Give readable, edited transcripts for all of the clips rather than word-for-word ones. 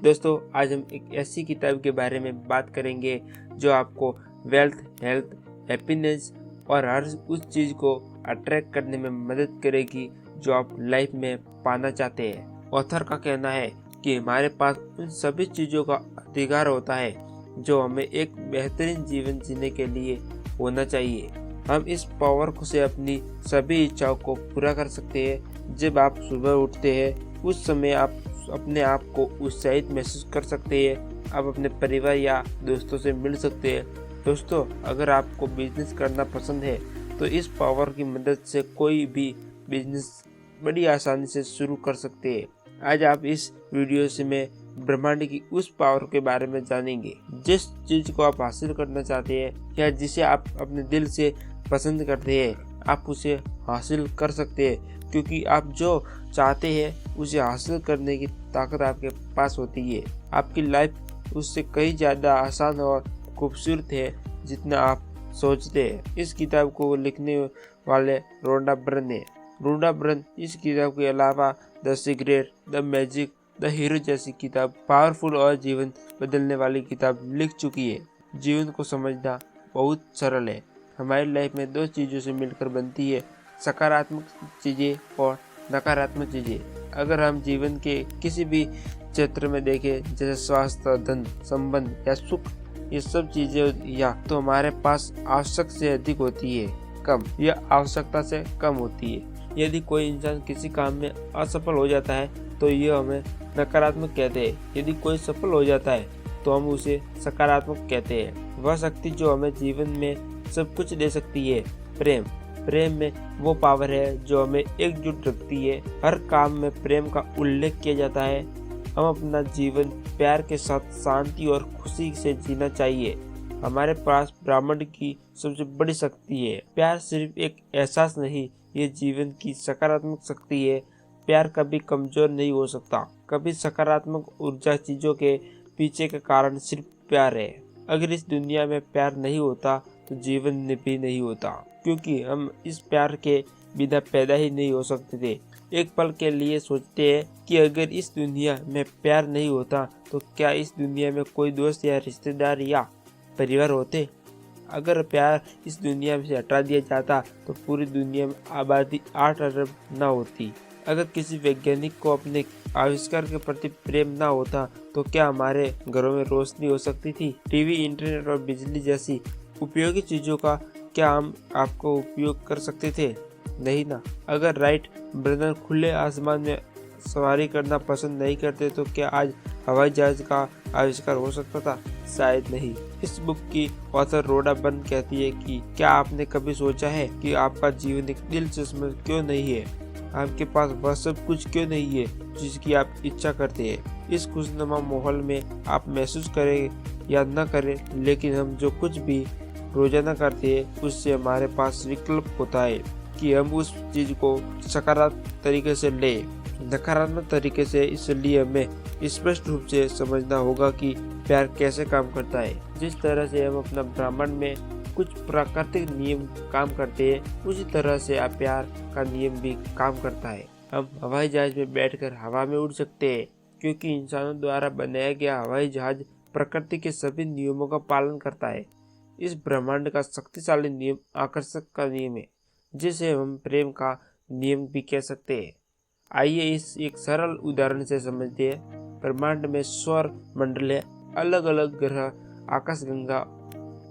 दोस्तों आज हम एक ऐसी किताब के बारे में बात करेंगे जो आपको वेल्थ, हेल्थ, हैप्पीनेस और हर उस चीज़ को अट्रैक्ट करने में मदद करेगी जो आप लाइफ में पाना चाहते हैं। ऑथर का कहना है कि हमारे पास उन सभी चीज़ों का अधिकार होता है जो हमें एक बेहतरीन जीवन जीने के लिए होना चाहिए। हम इस पावर से अपनी सभी इच्छाओं को पूरा कर सकते हैं। जब आप सुबह उठते हैं उस समय आप अपने आप को उत्साहित महसूस कर सकते हैं। आप अपने परिवार या दोस्तों से मिल सकते हैं। दोस्तों, अगर आपको बिजनेस करना पसंद है तो इस पावर की मदद से कोई भी बिजनेस बड़ी आसानी से शुरू कर सकते हैं। आज आप इस वीडियो से मैं ब्रह्मांड की उस पावर के बारे में जानेंगे। जिस चीज को आप हासिल करना चाहते हैं या जिसे आप अपने दिल से पसंद करते हैं, आप उसे हासिल कर सकते हैं, क्योंकि आप जो चाहते हैं उसे हासिल करने की ताकत आपके पास होती है। आपकी लाइफ उससे कहीं ज़्यादा आसान और खूबसूरत है जितना आप सोचते हैं। इस किताब को लिखने वाले रोंडा बर्न है। रोंडा बर्न इस किताब के अलावा the secret, the magic, the hero जैसी किताब, पावरफुल और जीवन बदलने वाली किताब लिख चुकी है। जीवन को समझना बहुत सरल है। हमारी लाइफ में दो चीज़ों से मिलकर बनती है, सकारात्मक चीज़ें और नकारात्मक चीज़ें। अगर हम जीवन के किसी भी क्षेत्र में देखें, जैसे स्वास्थ्य, धन, संबंध या सुख, ये सब चीज़ें या तो हमारे पास आवश्यक से अधिक होती है कम या आवश्यकता से कम होती है। यदि कोई इंसान किसी काम में असफल हो जाता है तो ये हमें नकारात्मक कहते हैं। यदि कोई सफल हो जाता है तो हम उसे सकारात्मक कहते हैं। वह शक्ति जो हमें जीवन में सब कुछ दे सकती है, प्रेम में वो पावर है जो हमें एकजुट रखती है। हर काम में प्रेम का उल्लेख किया जाता है। हम अपना जीवन प्यार के साथ शांति और खुशी से जीना चाहिए। हमारे पास ब्रह्मांड की सबसे बड़ी शक्ति है। प्यार सिर्फ एक एहसास नहीं, ये जीवन की सकारात्मक शक्ति है। प्यार कभी कमजोर नहीं हो सकता। कभी सकारात्मक ऊर्जा चीजों के पीछे का कारण सिर्फ प्यार है। अगर इस दुनिया में प्यार नहीं होता तो जीवन भी नहीं होता, क्योंकि हम इस प्यार के बिना पैदा ही नहीं हो सकते थे। एक पल के लिए सोचते हैं कि अगर इस दुनिया में प्यार नहीं होता तो क्या इस दुनिया में कोई दोस्त या रिश्तेदार या परिवार होते? अगर प्यार इस दुनिया से हटा दिया जाता तो पूरी दुनिया में आबादी 8 अरब न होती। अगर किसी वैज्ञानिक को अपने आविष्कार के प्रति प्रेम ना होता तो क्या हमारे घरों में रोशनी हो सकती थी? टीवी, इंटरनेट और बिजली जैसी उपयोगी चीज़ों का क्या हम आपको उपयोग कर सकते थे? नहीं ना। अगर राइट ब्रदर खुले आसमान में सवारी करना पसंद नहीं करते तो क्या आज हवाई जहाज का आविष्कार हो सकता था? शायद नहीं। इस बुक की ऑथर रोंडा बर्न कहती है कि क्या आपने कभी सोचा है कि आपका जीवन एक दिलचस्प क्यों नहीं है? आपके पास वह सब कुछ क्यों नहीं है जिसकी आप इच्छा करते हैं? इस खुशनुमा माहौल में आप महसूस करें या न करें, लेकिन हम जो कुछ भी रोजाना करते हैं उससे हमारे पास विकल्प होता है कि हम उस चीज को सकारात्मक तरीके से लें, नकारात्मक तरीके से। इसलिए हमें स्पष्ट रूप से समझना होगा कि प्यार कैसे काम करता है। जिस तरह से हम अपना ब्रह्मांड में कुछ प्राकृतिक नियम काम करते हैं, उसी तरह से प्यार का नियम भी काम करता है। हम हवाई जहाज में बैठकर हवा में उड़ सकते हैं, क्योंकि इंसानों द्वारा बनाया गया हवाई जहाज प्रकृति के सभी नियमों का पालन करता है। इस ब्रह्मांड का शक्तिशाली नियम आकर्षक का नियम है, जिसे हम प्रेम का नियम भी कह सकते हैं। आइए इस एक सरल उदाहरण से समझते हैं। ब्रह्मांड में सौर मंडल है, अलग अलग ग्रह, आकाशगंगा,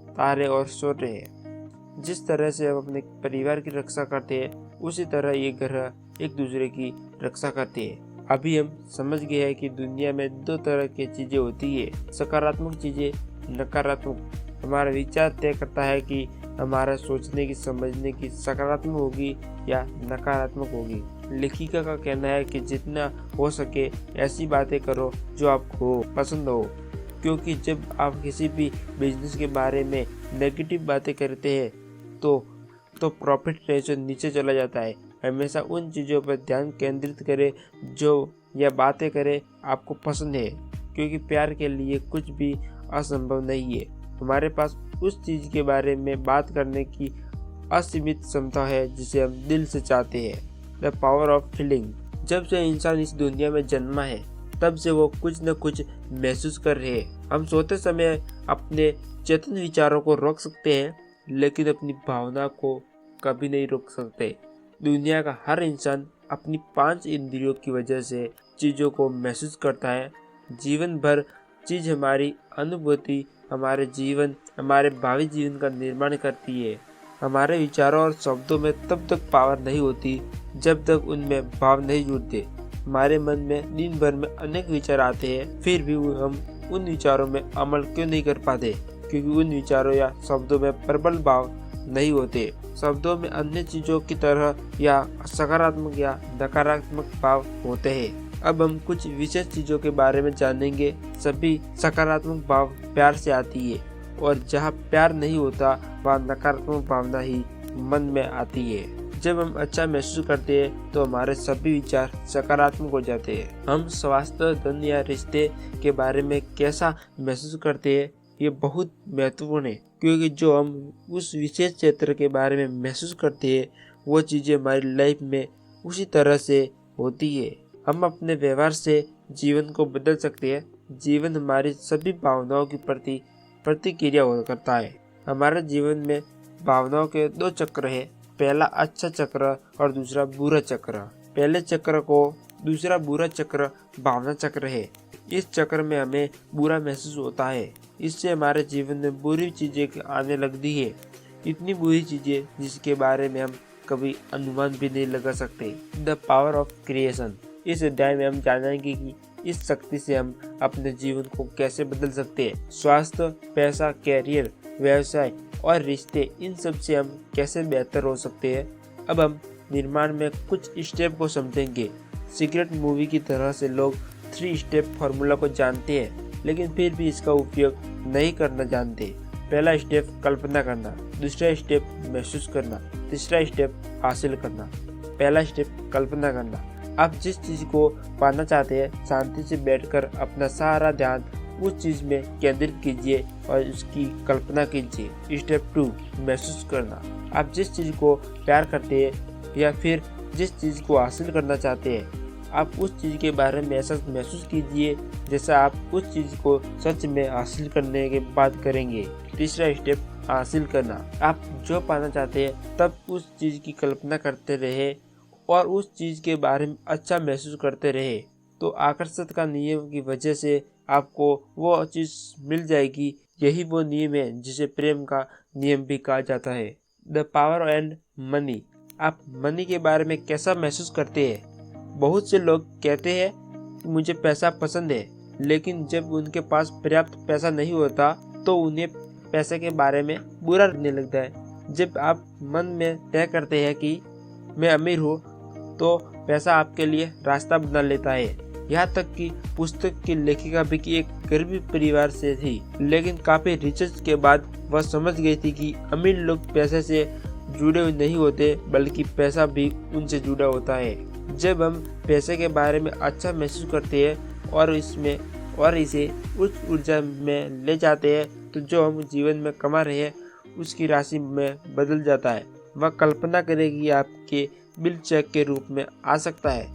तारे और सूर्य है। जिस तरह से हम अपने परिवार की रक्षा करते हैं, उसी तरह ये ग्रह एक दूसरे की रक्षा करते हैं। अभी हम समझ गए हैं कि दुनिया में दो तरह की चीजें होती है, सकारात्मक चीजें, नकारात्मक। हमारा विचार तय करता है कि हमारा सोचने की, समझने की सकारात्मक होगी या नकारात्मक होगी। लेखिका का कहना है कि जितना हो सके ऐसी बातें करो जो आपको पसंद हो, क्योंकि जब आप किसी भी बिजनेस के बारे में नेगेटिव बातें करते हैं तो प्रॉफिट रेशो नीचे चला जाता है। हमेशा उन चीज़ों पर ध्यान केंद्रित करें जो या बातें करें आपको पसंद है, क्योंकि प्यार के लिए कुछ भी असंभव नहीं है। हमारे पास उस चीज़ के बारे में बात करने की असीमित क्षमता है जिसे हम दिल से चाहते हैं। The power of feeling. जब से इंसान इस दुनिया में जन्मा है तब से वो कुछ न कुछ महसूस कर रहे हैं। हम सोते समय अपने चेतन विचारों को रोक सकते हैं, लेकिन अपनी भावना को कभी नहीं रोक सकते। दुनिया का हर इंसान अपनी 5 इंद्रियों की वजह से चीज़ों को महसूस करता है। जीवन भर चीज़ हमारी अनुभूति, हमारे भावी जीवन का निर्माण करती है। हमारे विचारों और शब्दों में तब तक पावर नहीं होती जब तक उनमें भाव नहीं जुड़ते। हमारे मन में दिन भर में अनेक विचार आते हैं, फिर भी हम उन विचारों में अमल क्यों नहीं कर पाते? क्योंकि उन विचारों या शब्दों में प्रबल भाव नहीं होते। शब्दों में अन्य चीजों की तरह या सकारात्मक या नकारात्मक भाव होते हैं। अब हम कुछ विशेष चीजों के बारे में जानेंगे। सभी सकारात्मक भाव प्यार से आती है, और जहाँ प्यार नहीं होता वहाँ नकारात्मक भावना ही मन में आती है। जब हम अच्छा महसूस करते हैं तो हमारे सभी विचार सकारात्मक हो जाते हैं। हम स्वास्थ्य, धन या रिश्ते के बारे में कैसा महसूस करते हैं, ये बहुत महत्वपूर्ण है, क्योंकि जो हम उस विशेष क्षेत्र के बारे में महसूस करते हैं वो चीज़ें हमारी लाइफ में उसी तरह से होती है। हम अपने व्यवहार से जीवन को बदल सकते हैं। जीवन हमारी सभी भावनाओं की प्रतिक्रिया करता है। हमारे जीवन में भावनाओं के 2 चक्र है, पहला अच्छा चक्र और दूसरा बुरा चक्र। पहले चक्र को दूसरा बुरा चक्र भावना चक्र है। इस चक्र में हमें बुरा महसूस होता है, इससे हमारे जीवन में बुरी चीजें आने लगती है। इतनी बुरी चीजें जिसके बारे में हम कभी अनुमान भी नहीं लगा सकते। The power of creation. इस अध्याय में हम जानेंगे कि इस शक्ति से हम अपने जीवन को कैसे बदल सकते हैं। स्वास्थ्य, पैसा, कैरियर, व्यवसाय और रिश्ते, इन सब से हम कैसे बेहतर हो सकते हैं। अब हम निर्माण में कुछ स्टेप को समझेंगे। सीक्रेट मूवी की तरह से लोग 3 स्टेप फार्मूला को जानते हैं, लेकिन फिर भी इसका उपयोग नहीं करना जानते। पहला स्टेप कल्पना करना, दूसरा स्टेप महसूस करना, तीसरा स्टेप हासिल करना। पहला स्टेप कल्पना करना। आप जिस चीज को पाना चाहते हैं, शांति से बैठकर अपना सारा ध्यान उस चीज में केंद्रित कीजिए और उसकी कल्पना कीजिए। स्टेप 2 महसूस करना। आप जिस चीज को प्यार करते हैं या फिर जिस चीज को हासिल करना चाहते हैं, आप उस चीज के बारे में ऐसा महसूस कीजिए जैसा आप उस चीज को सच में हासिल करने के बाद करेंगे। तीसरा स्टेप हासिल करना। आप जो पाना चाहते हैं तब उस चीज की कल्पना करते रहे और उस चीज के बारे में अच्छा महसूस करते रहे, तो आकर्षण का नियम की वजह से आपको वो चीज मिल जाएगी। यही वो नियम है जिसे प्रेम का नियम भी कहा जाता है। The power and money. आप मनी के बारे में कैसा महसूस करते हैं? बहुत से लोग कहते हैं कि मुझे पैसा पसंद है, लेकिन जब उनके पास पर्याप्त पैसा नहीं होता तो उन्हें पैसे के बारे में बुरा लगने लगता है। जब आप मन में तय करते हैं कि मैं अमीर हूँ, तो पैसा आपके लिए रास्ता बना लेता है। यहाँ तक कि पुस्तक की लेखिका भी एक गरीब परिवार से थी, लेकिन काफी रिसर्च के बाद वह समझ गई थी कि अमीर लोग पैसे से जुड़े हुए नहीं होते, बल्कि पैसा भी उनसे जुड़ा होता है। जब हम पैसे के बारे में अच्छा महसूस करते हैं और इसे उच्च ऊर्जा में ले जाते हैं, तो जो हम जीवन में कमा रहे हैं उसकी राशि में बदल जाता है। वह कल्पना करेगी आपके बिल चेक के रूप में आ सकता है।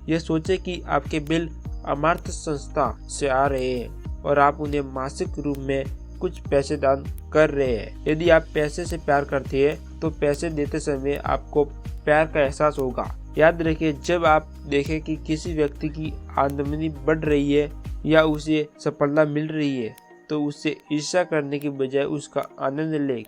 यह सोचे कि आपके बिल अमर्त्य संस्था से आ रहे हैं और आप उन्हें मासिक रूप में कुछ पैसे दान कर रहे हैं। यदि आप पैसे से प्यार करते हैं तो पैसे देते समय आपको प्यार का एहसास होगा। याद रखिए, जब आप देखें कि किसी व्यक्ति की आमदनी बढ़ रही है या उसे सफलता मिल रही है, तो उससे ईर्ष्या करने की बजाय उसका आनंद ले,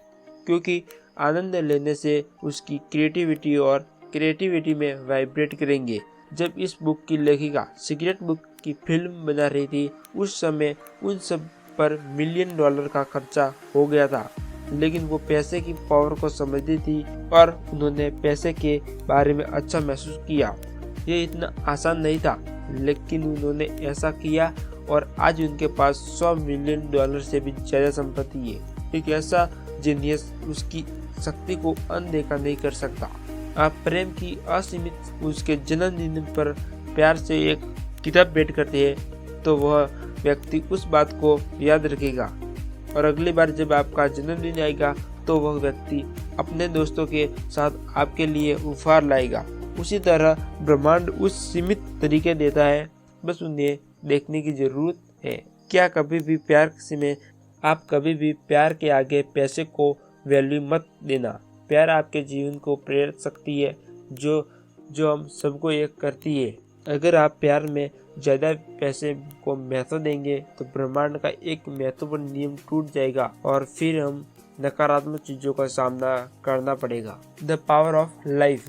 क्योंकि आनंद लेने से उसकी क्रिएटिविटी में वाइब्रेट करेंगे। जब इस बुक की लेखिका सीक्रेट बुक की फिल्म बना रही थी, उस समय उन सब पर $1 मिलियन का खर्चा हो गया था, लेकिन वो पैसे की पावर को समझती थी और उन्होंने पैसे के बारे में अच्छा महसूस किया। ये इतना आसान नहीं था, लेकिन उन्होंने ऐसा किया और आज उनके पास $100 मिलियन से भी ज्यादा संपत्ति है। एक ऐसा जीनियस उसकी शक्ति को अनदेखा नहीं कर सकता। आप प्रेम की असीमित उसके जन्मदिन पर प्यार से एक किताब भेंट करते हैं, तो वह व्यक्ति उस बात को याद रखेगा और अगली बार जब आपका जन्मदिन आएगा तो वह व्यक्ति अपने दोस्तों के साथ आपके लिए उपहार लाएगा। उसी तरह ब्रह्मांड उस सीमित तरीके देता है, बस उन्हें देखने की जरूरत है। क्या कभी भी आप कभी भी प्यार के आगे पैसे को वैल्यू मत देना। प्यार आपके जीवन को प्रेरित शक्ति है जो हम सबको एक करती है। अगर आप प्यार में ज़्यादा पैसे को महत्व देंगे तो ब्रह्मांड का एक महत्वपूर्ण नियम टूट जाएगा और फिर हम नकारात्मक चीज़ों का सामना करना पड़ेगा। The power of life.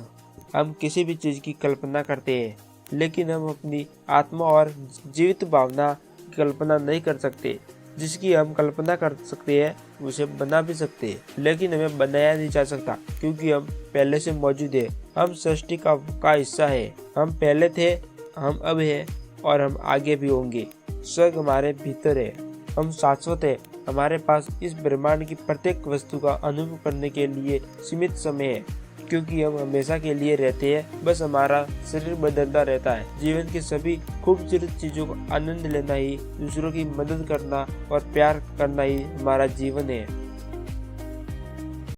हम किसी भी चीज़ की कल्पना करते हैं, लेकिन हम अपनी आत्मा और जीवित भावना की कल्पना नहीं कर सकते। जिसकी हम कल्पना कर सकते हैं उसे बना भी सकते हैं, लेकिन हमें बनाया नहीं जा सकता क्योंकि हम पहले से मौजूद है। हम सृष्टि का हिस्सा है। हम पहले थे, हम अब है और हम आगे भी होंगे। स्वर्ग हमारे भीतर है। हम शाश्वत है। हमारे पास इस ब्रह्मांड की प्रत्येक वस्तु का अनुभव करने के लिए सीमित समय है क्योंकि हम हमेशा के लिए रहते हैं। बस हमारा शरीर बदलता रहता है। जीवन की सभी खूबसूरत चीजों का आनंद लेना ही, दूसरों की मदद करना और प्यार करना ही हमारा जीवन है।